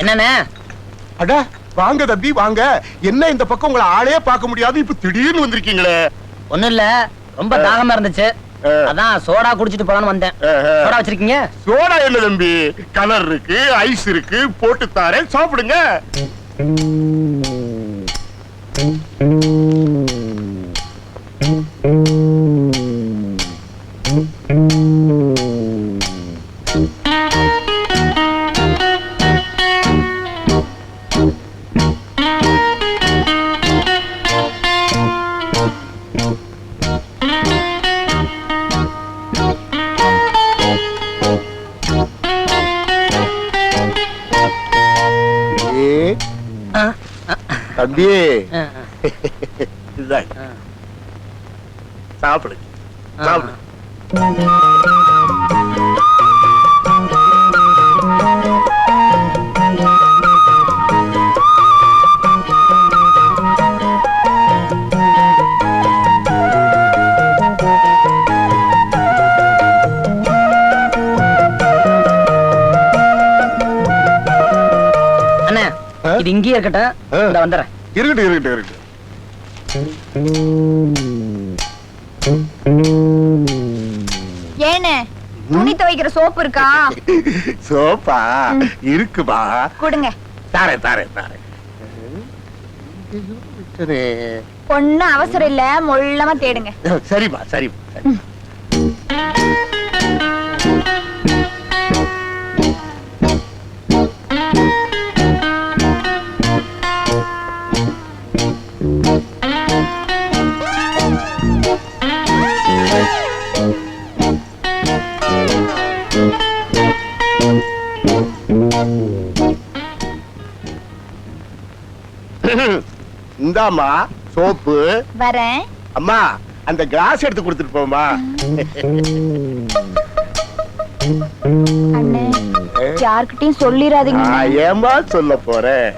என்னண்ணே? அட வாங்க தம்பி வாங்க. என்ன இந்த பக்கம் உங்களை ஆளே பார்க்க முடியாது, இப்ப திடீர்னு வந்திருக்கீங்களே? ஒண்ணும் இல்ல, ரொம்ப தாகமா இருந்துச்சு, அதான் சோடா குடிச்சிட்டு போலான்னு வந்தேன். சோடா வச்சிருக்கீங்க? சோடா என்ன தம்பி, கலர் இருக்கு, ஐஸ் இருக்கு, போட்டு தாரேன், சாப்பிடுங்க. தம்பி சாப்பிடு சாப்பிடு. அண்ணா இது இங்கேயே இருக்கட்டும், இந்த வந்துடுறேன். இருக்கட்டும் இருக்கட்டும் இருக்கட்டும். ஏனே துணி துவைக்கிற சோப்பு இருக்கா? சோப்பா இருக்குமா? கொடுங்க. தாரே தாரே தாரே. ஒண்ணும் அவசரம் இல்ல, மொள்ளமா தேடுங்க. சரிப்பா சரிப்பா சரி. இந்தாமா சோப்பு. வரேன். அம்மா அந்த கிளாஸ் எடுத்து கொடுத்துட்டு போமா. அண்ணே யார்கிட்டயும் சொல்லிராதீங்க. ஏமா சொல்ல போறேன்.